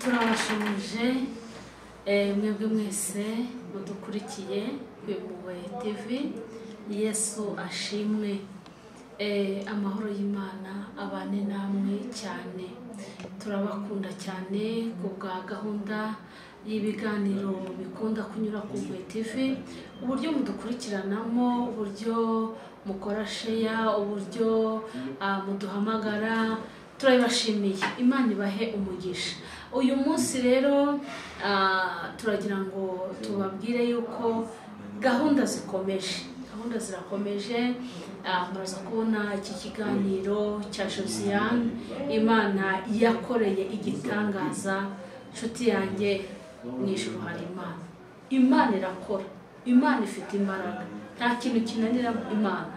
turabashimije mwebwe mwese mudukurikiye kwibuwe TV. Yesu ashimwe. Amahoro y'Imana abane namwe cyane. Turabakunda cyane kubwa gahunda y'ibiganiro bikunda kunyura ku Kwibuwe TV, uburyo mudukurikiranamo, uburyo mukora share, uburyo muduhamagara. Turabashimiye, Imana ibahe umugisha. Uyu munsi rero turagira ngo tubabwire yuko gahunda zirakomeje. Muraza kubona iki kiganiro cya Josiane, Imana yakoreye igitangaza. Nshuti yanjye, mu ijuru hari Imana irakora, Imana ifite imbaraga, nta kintu kinanira Imana.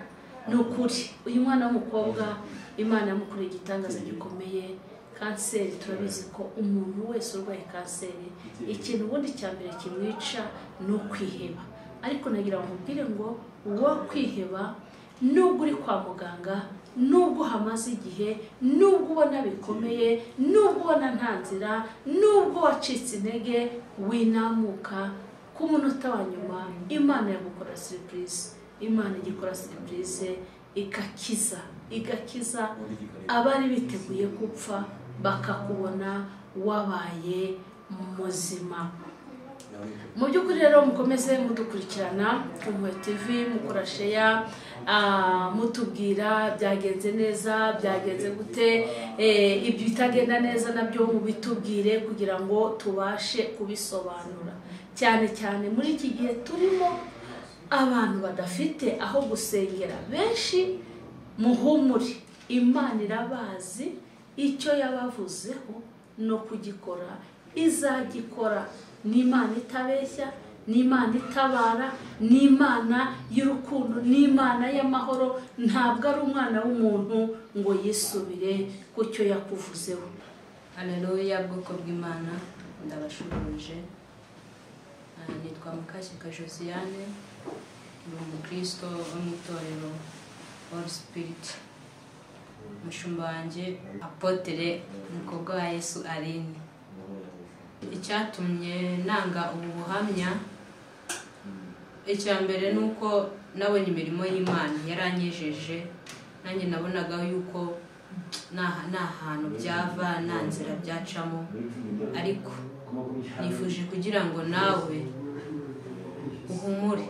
Ni ukuri, uyu mwana w'umukobwa Imana yamukoreye igitangaza gikomeye. Kanseri, turabizi ko umuntu wese urwaye kanseri ikintu ubundi cya mbere kimwica ni ukwiheba. Ariko nagira ngo nkubwire ngo wo kwiheba, nubwo uri kwa muganga, nubwo hamaze igihe, nubwo ubona bikomeye, nubwo ubona nta nzira, nubwo wacitse intege, winamuka ku munota wa nyuma. Imana yagukora surprise. Imana igikora surprise igakiza abari biteguye gupfa, bakakubona wabaye muzima. Mu by'ukuri rero mukomeze mudukurikirana ku Kwibuwe TV, mukora share, mutubwira byagenze neza, byagenze gute, ibyo bitagenda neza nabyo mubitubwire kugira ngo tubashe kubisobanura. Cyane cyane muri iki gihe turimo abantu badafite aho gusengera. Benshi muhumure, Imana irabazi icyo yabavuzeho no kugikora, izagikora. Ni Imana itabeshya, ni Imana itabara, ni Imana y'urukundo, ni Imana y'amahoro. Ntabwo ari umwana w'umuntu ngo yisubire ku cyo yakuvuzeho. Haleluya, bwoko bw'Imana, ndabashubuje. Nitwa Mukashyaka Josiane, ni umukristo wo mu itorero Holy Spirit. Mushumba wanjye Apotre umukobwa wa Yesu Aline. Icyatumye nanga ubu buhamya, icya mbere nuko nabonye imirimo y'Imana yaranyejeje. Nanjye nabonaga yuko nta hantu byava, nta nzira byacamo. Ariko nifuje kugira ngo nawe uhumure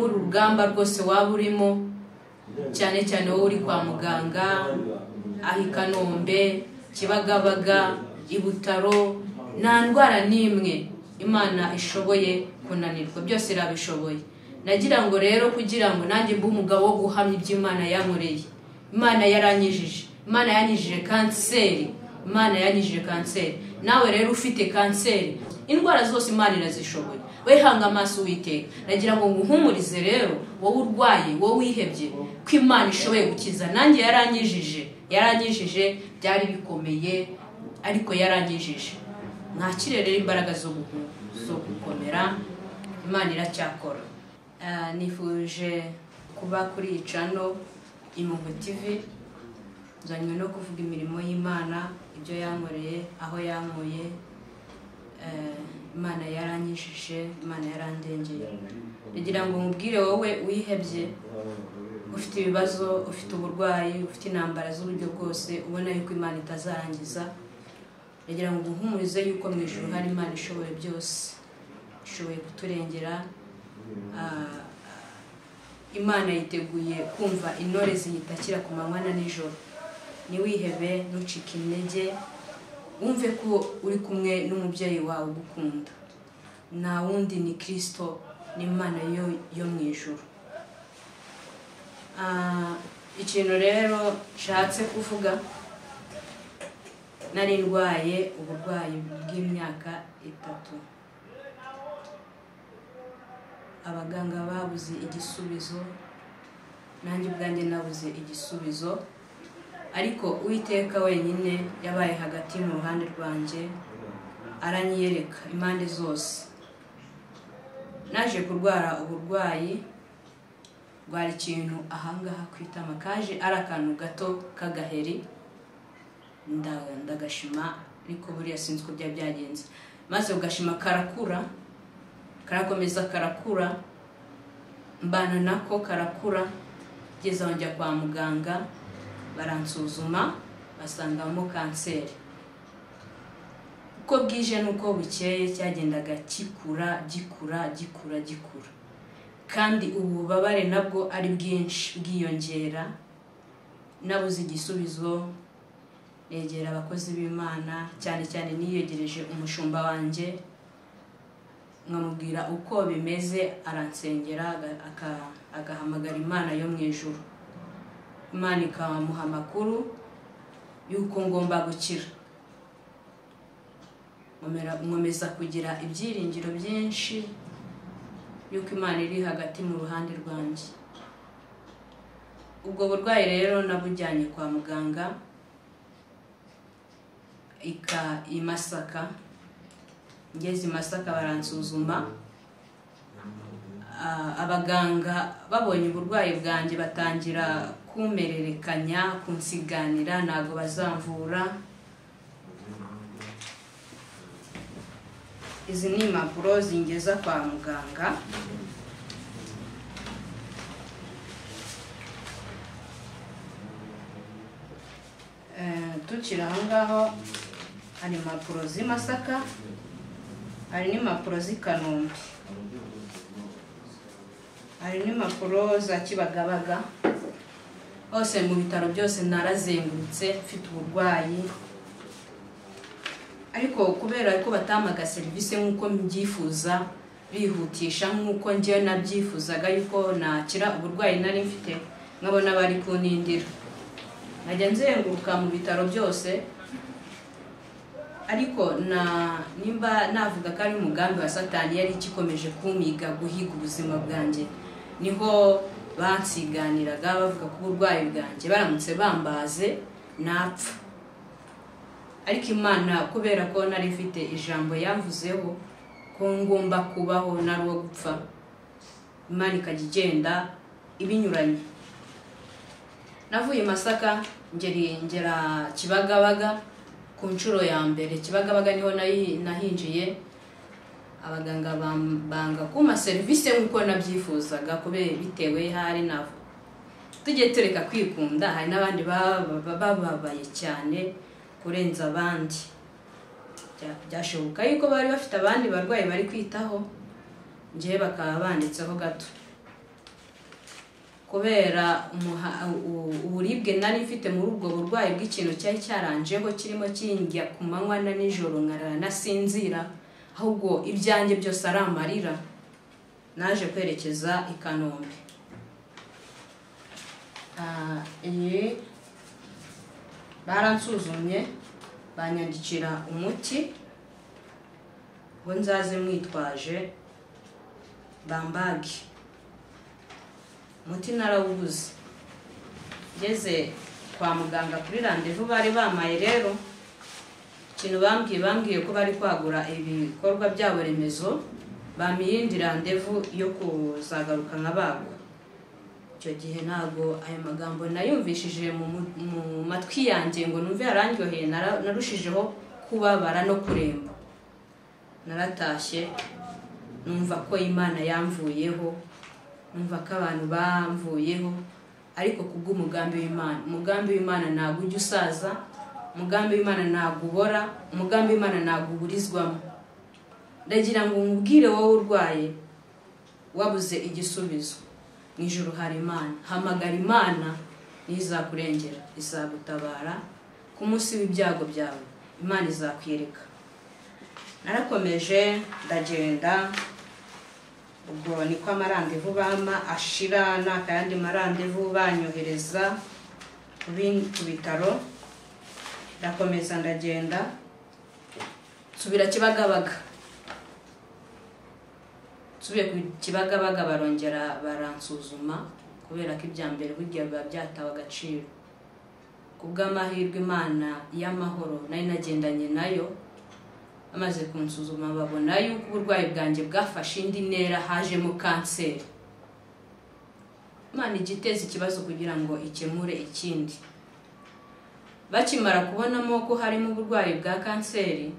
urugamba rwose waba urimo, cyane cyane wowe uri kwa muganga, aho i Kanombe, Kibagabaga, i Butaro. Nta ndwara n'imwe Imana ishoboye kunanirwa, byose irabishoboye. Nagira ngo rero kugira ngo nanjye mbe umugabo wo guhamya iby'Imana yankoreye. Imana yaranyijije, Imana yanyijije kanseri, Imana yanyijije kanseri. Nawe rero ufite kanseri, indwara zose Imana irazishoboye. Wehanga amaso Uwiteka. Nagira ngo nguhumurize rero, wowe urwaye, wowe wihebye, ko Imana ishoboye gukiza. Nanjye yaranyijije, byari bikomeye, ariko yaranyijije. Nakire rero imbaraga zo gukomera, Imana iracyakora. Nifuje kuba kuri iyi channel Kwibuwe TV, nzanywe no kuvuga imirimo y'Imana, ibyo yankoreye, aho yankuye. Imana yaranyijije, Imana yarandengeye. Nagira ngo nkubwire wowe wihebye, ufite ibibazo, ufite uburwayi, ufite intambara z'uburyo bwose, ubona yuko Imana itazarangiza. Nagira ngo nguhumurize yuko mu ijuru hari Imana ishoboye byose, ishoboye kuturengera. Imana yiteguye kumva intore ziyitakira ku manywa na nijoro. Niwihebe, ntucike intege, wumve ko uri kumwe n'umubyeyi wawe ugukunda. Nta wundi, ni Kristo, ni Imana yo mu ijuru. Ikintu rero nshatse kuvuga, nari ndwaye uburwayi bw'imyaka 3. Abaganga babuze igisubizo, nanjye ubwanjye nabuze igisubizo. Ariko Uwiteka wenyine yabaye hagati mu ruhande rwanjye, aranyereka impande zose. Naje kurwara uburwayi rwari ikintu ahangaha kwitama, kaje ari akantu gato k'agaheri. ndagashima ariko buriya sinzi uko byagenze, maze ugashima karakura, karakomeza karakura, mbana nako karakura, ngeze aho njya kwa muganga baransuzuma basangamo kanseri. Uko bwije nuko bukeye cyagendaga gikura, kandi ububabare nabwo ari bwinshi bwiyongera. Nabuze igisubizo, negera abakozi b'Imana, cyane cyane niyegereje umushumba wanje, nkamubwira uko bimeze, aransengera agahamagara Imana yo mu ijuru. Imana ikamuha amakuru yuko ngomba gukira. Nkomeza kugira ibyiringiro byinshi yuko Imana iri hagati mu ruhande rwanjye. Ubwo burwayi rero nabujyanye kwa muganga i Masaka. Ngeze i Masaka baransuzuma, abaganga babonye uburwayi bwanjye batangira kumererekanya, kunsiganira, ntago bazamvura. Izi ni impapuro zingeza kwa muganga. Tukiri aho ngaho, hari impapuro z'i Masaka, hari n'impapuro z'i Kanombe, hari n'impapuro za Kibagabaga. Hose mu bitaro byose narazengurutse mfite uburwayi, ariko kubera ko batamaga serivisi nk'uko mbyifuza, bihutisha nk'uko njyewe nabyifuzaga yuko nakira uburwayi nari mfite, nkabona bari kunindira. Najya nzenguruka mu bitaro byose, ariko nimba navuga ko ari umugambi wa Satani yari ikikomeje kumiga guhiga ubuzima bwanjye, niho bansiganiraga bavuga ko uburwayi bwanjye baramutse bambaze napfa. Ariko Imana kubera ko nari mfite ijambo yamvuzeho ko ngomba kubaho nari uwo gupfa, Imana ikajya igenda ibinyuranye. Navuye Masaka ngera Kibagabaga ku nshuro ya mbere. Kibagabaga niho nahinjiye, abaganga banga kuma serivisi nk'uko nabyifuzaga, kubera bitewe hari navo tujye tureka kwikunda, hari n'abandi bababaye cyane kurenza abandi. Byashoboka yuko bari bafite abandi barwayi bari kwitaho, ngiye bakaba banditseho gato. Kubera uburibwe nari mfite muri ubwo burwayi bw'ikintu cyari cyaranjeho, kirimo kinjya ku manywa na nijoro, nkarara nasinzira, ahubwo ibyanjye byose ari amarira, naje kwerekeza i Kanombe. Baransuzumye, banyandikira umuti ngo nzaze mwitwaje bambagi. Umuti narawubuze. Ngeze kwa muganga kuri rendezvous bari bamaye rero, ikintu bambwiye ko bari kwagura ibikorwa byabo remezo, bamiyindi rendezvous yo kuzagaruka nk'abagwa. Icyo gihe ntago ayo magambo nayumvishije mu matwi yanjye ngo numve yarandyoheye, narushijeho kubabara no kuremba. Naratashye numva ko Imana yamvuyeho, numva ko abantu bamvuyeho, ariko kubw'umugambi w'Imana. Umugambi w'Imana ntabwo ujya usaza, umugambi w'Imana ntabwo ubora, umugambi w'Imana ntabwo uburizwamo. Ndagira ngo umubwire wowe urwaye wabuze igisubizo, mu ijuru hari Imana. Hamagara Imana, nizakurengera, izagutabara ku munsi w'ibyago byawe. Imana izakwiyereka. Narakomeje ndagenda, ubwo niko amarandevu bama ashira, n'akayandi marandevu banyohereza ku bitaro. Ndakomeza ndagenda, nsubira Kibagabaga. Nsubiye ku Kibagabaga barongera baransuzuma, kubera ko ibya mbere burya biba byatawe agaciro. Kubw'amahirwe Imana y'amahoro nari nagendanye nayo, amaze kunsuzuma babona yuko uburwayi bwanjye bwafashe indi ntera, hajemo kanseri. Imana igiteza ikibazo kugira ngo ikemure ikindi. bakimara kubonamo ko harimo uburwayi bwa kanseri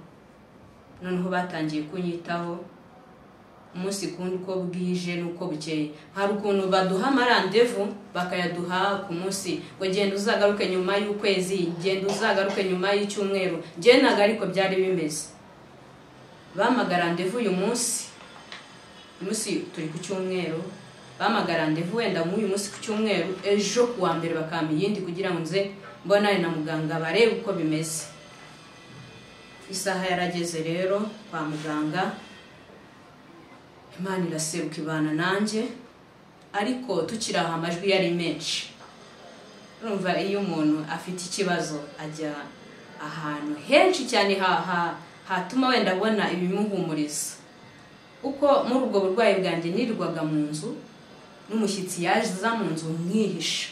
noneho batangiye kunyitaho umunsi kundi uko bwije nuko bukeye. Hari ukuntu baduha amarandevu bakayaduha ku munsi ngo genda uzagaruke nyuma y'ukwezi, genda uzagaruke nyuma y'icyumweru. Je naga ariko byari bimeze, bamagarandevu uyu munsi turi ku cyumweru, bamagarandevu wenda mu uyu munsi ku cyumweru, ejo kuwa mbere bakama yindi kugira ngo nze mbonane na muganga barebe uko bimeze. Isaha yarageze rero kwa muganga, Imana iraseruka ibana nanjye, ariko tukiraha amajwi yari menshi. Urumva iyo umuntu afite ikibazo ajya ahantu henshi cyane hatuma wenda abona ibimuhumuriza. Uko muri ubwo burwayi bwanjye nirwaga mu nzu, n'umushyitsi yaza mu nzu mwihisha,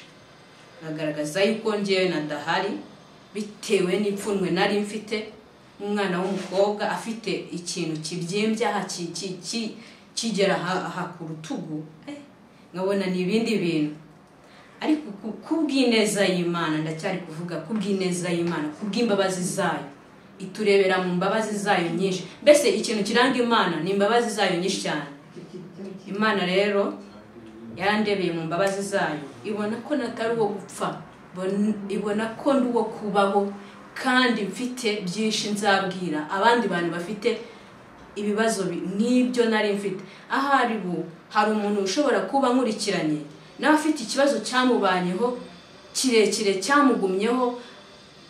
agaragaza yuko ngewe nadahari bitewe n'ipfunwe nari mfite. Umwana w'umukobwa afite ikintu kibyimbye kigera ku rutugu, nkabona ni ibindi bintu. Ariko kubw'ineza y'Imana, ndacyari kuvuga kubw'ineza y'Imana, kubw'imbabazi zayo, iturebera mu mbabazi zayo nyinshi. Mbese ikintu kiranga Imana ni imbabazi zayo nyinshi cyane. Imana rero yarandebeye mu mbabazi zayo, ibona ko natari uwo gupfa, ibona ko ndi uwo kubaho, kandi mfite byinshi nzabwira abandi bantu bafite ibibazo nk'ibyo nari mfite. Ahari hari umuntu ushobora kuba nkurikiranye nawe afite ikibazo cyamubanyeho kirekire cyamugumyeho.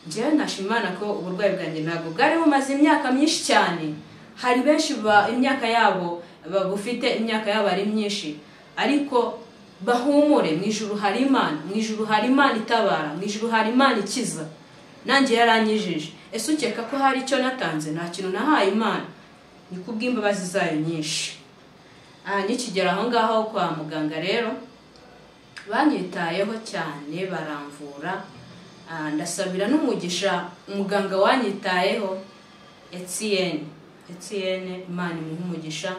Njyewe nashimana ko uburwayi bwanjye ntabwo bwari bumaze imyaka myinshi cyane. Hari benshi imyaka yabo bufite imyaka yabo ari myinshi, ariko bahumure, mu ijuru hari Imana, mu ijuru hari Imana itabara, mu ijuru hari Imana ikiza. Nanjye yaranyijije. Ese ukeka ko hari icyo natanze? Nta kintu nahaye Imana, ni kubw'imbabazi zayo nyinshi. Nikigera aho ngaho kwa muganga rero banyitayeho cyane, baramvura. Ndasabira n'umugisha umuganga wanyitayeho, Etienne, Imana imuhe umugisha,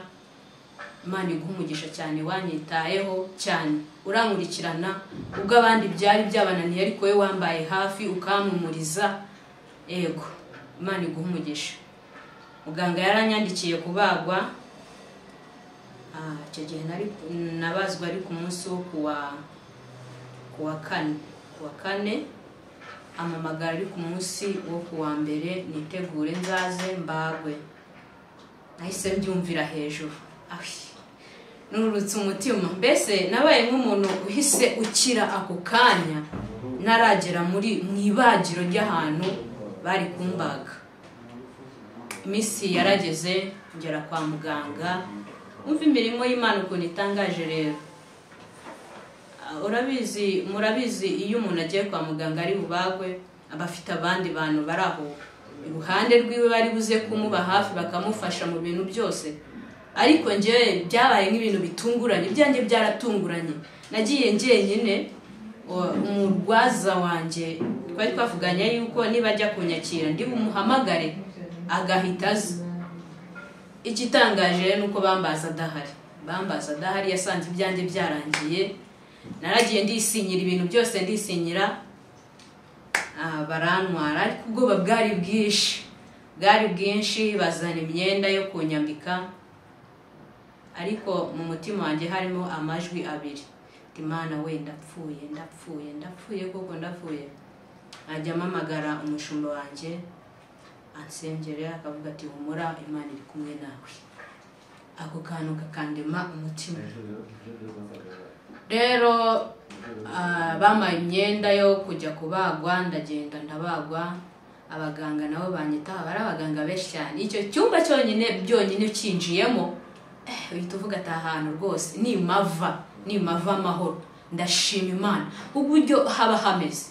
Imana iguhe umugisha cyane, wanyitayeho cyane, urankurikirana ubwo abandi byari byabananiye, ariko we wambaye hafi ukampumuriza. Yego, Imana iguhe umugisha. Muganga yaranyandikiye kubagwa. Icyo gihe nabazwa ari ku munsi wo kuwa kane, amamagara ari ku munsi wo kuwa mbere, nitegure nzaze mbagwe. Nahise mbyumvira hejuru, nurutse umutima. Mbese nabaye nk'umuntu uhise ukira ako kanya naragera mu ibagiro ry'ahantu bari kumbaga. Iminsi yarageze ngera kwa muganga. Umva imirimo y'Imana ukuntu itangaje rero. Murabizi iyo umuntu agiye kwa muganga ari bubagwe, abafite abandi bantu baraho iruhande rwiwe bari buze kumuba hafi bakamufasha mu bintu byose. Ariko njyewe byabaye nk'ibintu bitunguranye, byanjye byaratunguranye. Nagiye njyenyine, umurwaza wanjye twari twavuganye yuko niba ajya kunyakira ndi bumuhamagare agahita aza. Ikitangaje nuko bambaza adahari, yasanze ibyanjye byarangiye. Naragiye ndisinyira ibintu byose, ndisinyira, barantwara. Ariko ubwoba bwari bwinshi, bazana imyenda yo kunyambika. Ariko mu mutima wanjye harimo amajwi abiri, Imana we ndapfuye koko ndapfuye. Ajya amamagara umushumba wanjye ansengera, akavuga ati humura, Imana iri kumwe nawe. Ako kantu kakandema umutima. Rero bamaye imyenda yo kujya kubagwa, ndagenda ndabagwa. Abaganga nabo banyitaho, bari abaganga benshi cyane. Icyo cyumba byonyine ukinjiyemo, uhita uvuga ati ahantu rwose nimava amahoro. Ndashima Imana uburyo haba hameze,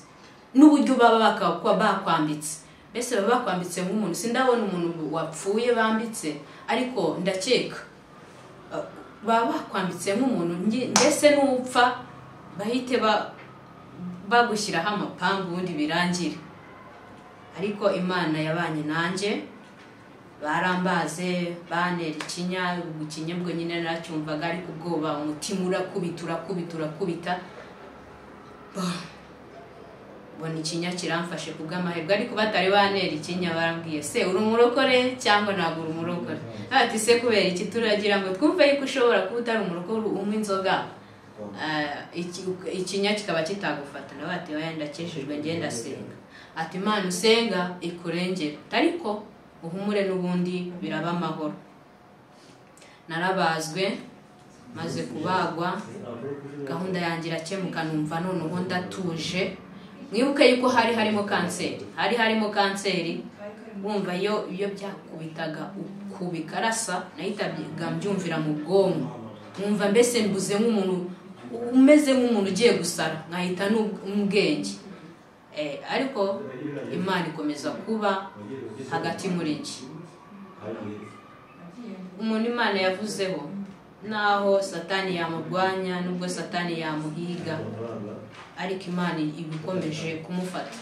n'uburyo baba bakwambitse. Mbese baba bakwambitse nk'umuntu. Sindabona umuntu wapfuye bambitse, ariko ndakeka baba bakwambitse nk'umuntu. Mbese n'upfa bahite bagushyiraho amapanga ubundi birangire. Ariko Imana yabanye nanjye, barambaze, banera ikinya bwo nyine naracyumvaga, ariko ubwoba umutima urakubita. mbona ikinya kiramfashe kubw'amahirwe ariko batari banera ikinya barambwiye se uri umurokore cyangwa ntabwo uri umurokore ati se kubera iki turagira ngo twumve yuko ushobora kuba utari umurokore unywa inzoga ikinya kikaba kitagufata nawe ati oya ndakeshejwe ngenda senga ati Imana usenga ikurengera ariko uhumure n'ubundi biraba amahoro. Narabazwe maze kubagwa gahunda yanjye irakemuka numva noneho ndatuje. Mwibuke yuko harimo kanseri wumva iyo byakubitaga kubikarasa nahitaga mbyumvira mu bwonko numva mbese mbuze nk'umuntu umeze nk'umuntu ugiye gusara nkahita n'ubwenge ariko Imana ikomeza kuba hagati muri njye. Umuntu Imana yavuzeho naho Satani yamurwanya nubwo Satani yamuhiga ariko Imana ibikomeje kumufata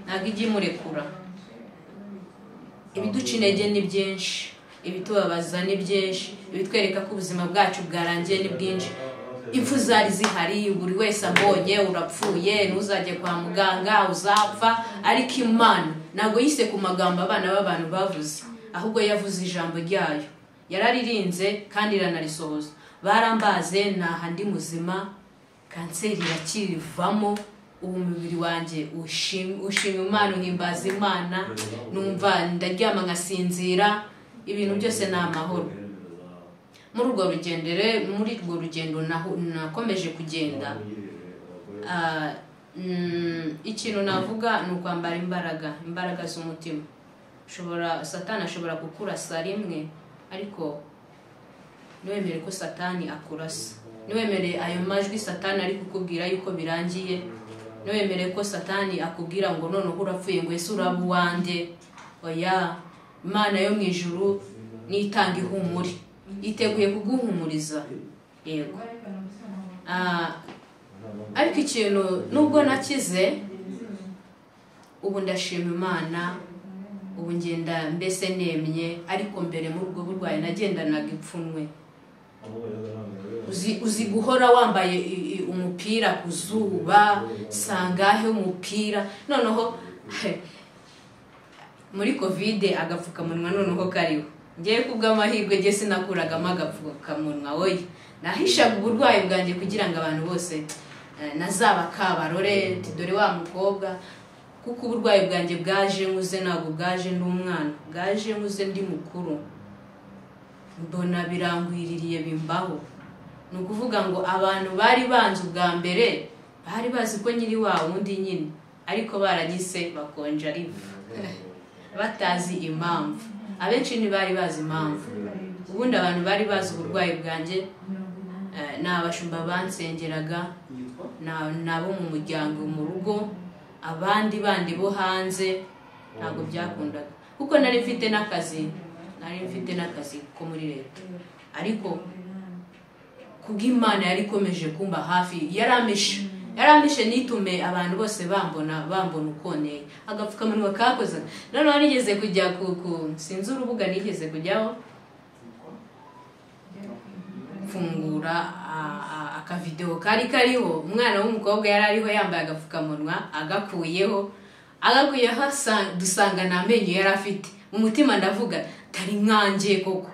ntabwo ijya imurekura. Ibiduca intege ni byinshi, ibitubabaza ni byinshi, ibitwereka ko ubuzima bwacu bwarangiye ni bwinshi. Impfu zari zihari, buri wese ambonye urapfuye ntuzajye kwa muganga uzapfa, ariko Imana ntabwo yise ku magambo abana b'abantu bavuze, ahubwo yavuze ijambo ryayo, yararirinze kandi iranarisohoza. Barambaze naha ndi muzima, kanseri irakirivamo, ubu mubiri wanjye ushima Imana, uhimbaza Imana, numva ndaryama ngasinzira, ibintu byose ni amahoro. Muri urwo rugendo nakomeje kugenda, ikintu navuga ni ukwambara imbaraga z'umutima. Satani ashobora kukurasa rimwe, ariko niwemere ko Satani akurasa, niwemere ayo majwi Satani ari kukubwira yuko birangiye, niwemere ko Satani akubwira ngo noneho urapfuye ngo ese uraba uwande, oya, Imana yo mu ijuru nitanga ihumure, iteguye kuguhumuriza. Yego. Ariko ikintu nubwo nakize, ubu ndashima Imana, ubu ngenda mbese nemye, ariko mbere muri ubwo burwayi nagendanaga ipfunwe. Uzi guhora wambaye umupira ku zuba, sangahe umupira, noneho muri Covid agapfukamunwa noneho kariho. Ngiye kubw'amahirwe ngiye sinakuragamo agapfukamunwa, oya, nahishaga uburwayi bwanjye kugira ngo abantu bose nazaba kabarore dore wa mukobwa, kuko uburwayi bwanjye bwaje nkuze, ntabwo bwaje ndi umwana, bwaje nkuze ndi mukuru. Mbona birangwiririye bimbaho. Ni ukuvuga ngo abantu bari banze ubwa mbere bari bazi ko nyiri wa wundi nyine, ariko baragise bakonja rivu batazi impamvu. Abenshi ntibari bazi impamvu. Ubundi abantu bari bazi uburwayi bwanjye ni abashumba bansengeraga, nabo mu muryango mu rugo, abandi bandi bo hanze ntabwo byakundaga, kuko nari mfite n'akazi ko muri leta. Ariko kubw'Imana yari ikomeje kumba hafi, yaramishe nitume abantu bose bambona ukoneye. Agapfukamunwa kakoze. Noneho nigeze kujya sinzi urubuga nigeze kujyaho, mfungura akavideo kariho umwana w'umukobwa yari ariho yambaye agapfukamunwa, agakuyeho dusanga namenyo yari afite. Mu mutima ndavuga tari nkanjye koko,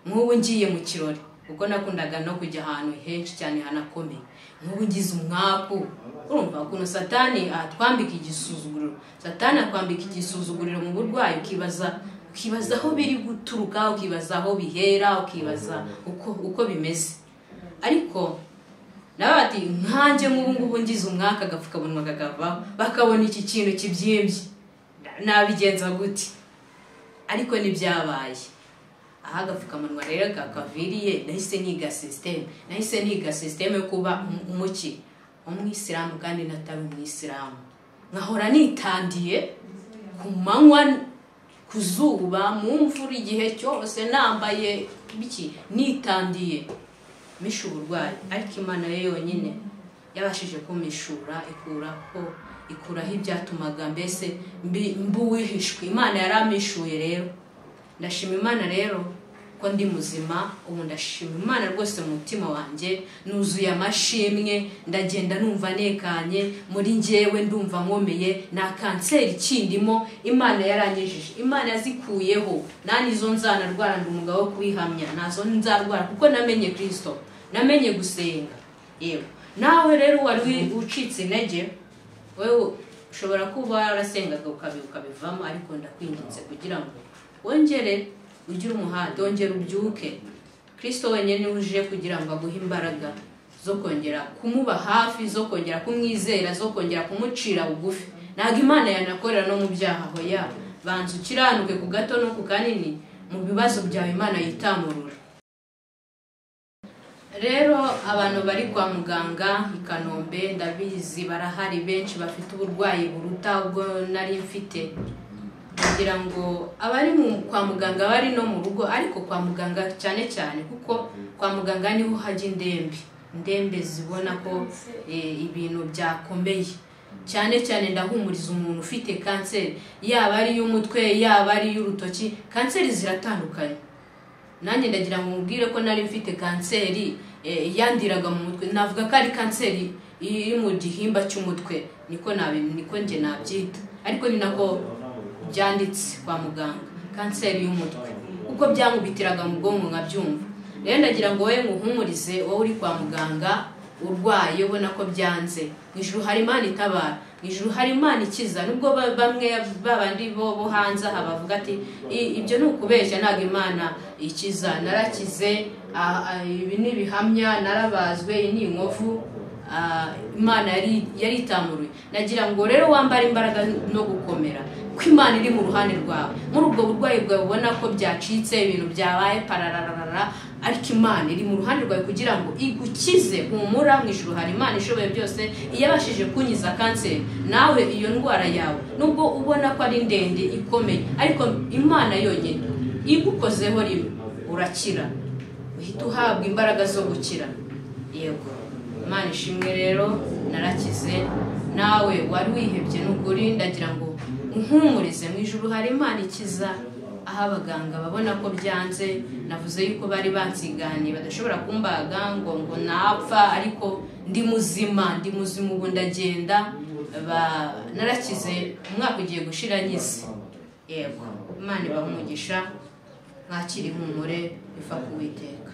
nk'ubu ngiye mu kirori, kuko nakundaga no kujya ahantu henshi cyane hanakomeye. Nk'ubu ngize umwaku. Urumva ukuntu Satani atwambika igisuzuguriro. Satani akwambika igisuzuguriro mu burwayi, ukibaza aho biri guturuka, ukibaza aho bihera, ukibaza uko bimeze. Ariko nabati nkanjye ngubu ngize umwaka agapfukamunwa kakavaho, bakabona iki kintu kibyimbye, nabigenza gute? Ariko nibyabaye. Aha agapfukamunwa rero kakaviriye, nahise niga system yo kuba umwisilamu kandi natari umwisilamu. Nkahora nitandiye ku manywa, ku zuba, mu mvura, igihe cyose nambaye nitandiye misha uburwayi. Ariko Imana yo yonyine yabashije kumishura, ikuraho ibyatumaga mbese mbuwihishwe. Imana yarampishuye rero. Ndashima Imana rero ko ndi muzima. Ubu ndashima Imana rwose mu mutima wanjye, nuzuye amashimwe, ndagenda numva nekanye muri njyewe, ndumva nkomeye, nta kanseri kindimo. Imana yaranyejije, Imana yazikuyeho. Nani zo nzanarwara ndi umugabo wo kwihamya, nazo nzarwara kuko namenye Kristo, namenye gusenga. Yewe nawe rero wari ucitse intege, wewe ushobora kuba warasengaga ukabivamo, ariko ndakwinginze kugira ngo wongere ugire umuhate, wongere ubyuke. Kristo wenyine uje kugira ngo aguhe imbaraga zo kongera kumuba hafi, zo kongera kumwizera, zo kongera kumucira bugufi. Ntabwo Imana yanakorera no mu byaha hoya, banza ukiranuke ku gato no ku kanini, mu bibazo byawe Imana yitamurura. Rero abantu bari kwa muganga i Kanombe ndabizi barahari benshi bafite uburwayi buruta ubwo nari mfite. Kugira ngo abari kwa muganga bari no mu rugo, ariko kwa muganga cyane cyane kuko kwa muganga niho hajya indembe zibona ko ibintu byakomeye. Cyane cyane ndahumuriza umuntu ufite kanseri, yaba ari y'umutwe yaba ari y'urutoki. Kanseri ziratandukanye. Nanjye ndagira ngo mubwire ko nari mfite kanseri yandiraga mu mutwe. Navuga ko ari kanseri iri mu gihimba cy'umutwe, niko nje nabyita, ariko ni nako byanditse kwa muganga, kanseri y'umutwe, kuko byamubitiraga mu bwonko nkabyumva. Rero ndagira ngo wowe nguhumurize, wowe uri kwa muganga urwaye ubona ko byanze, mu ijuru hari Imana itabara, mu ijuru hari Imana ikiza. Nubwo bamwe babandi bo hanze aha bavuga ati ibyo ni ukubeshya, ntabwo Imana ikiza. Narakize, ibi ni ibihamya, narabazwe, iyi ni inkovu, Imana yari itamuruye. Nagira ngo rero wambare imbaraga no gukomera, ko Imana iri mu ruhande rwawe. Muri ubwo burwayi bwawe ubona ko byacitse, ibintu byabaye parararara, ariko Imana iri mu ruhande rwawe kugira ngo igukize. Humura, mu ijuru hari Imana ishoboye byose. Iyabashije kunyiza kanseri, nawe iyo ndwara yawe nubwo ubona ko ari ndende ikomeye, ariko Imana yonyine igukozeho rimwe urakira, uhita uhabwa imbaraga zo gukira. Yego Imana ishimwe. Rero narakize, nawe wari wihebye n'ukuri, ndagira ngo uhumurize, mu ijuru hari Imana ikiza. Aho abaganga babona ko byanze, navuze yuko bari bansiganiye badashobora kumbaga ngo napfa, ariko ndi muzima ubu ndagenda. Narakize, umwaka ugiye gushira nyize. Yego Imana ibahe umugisha, mwakire ihumure biva ku Uwiteka.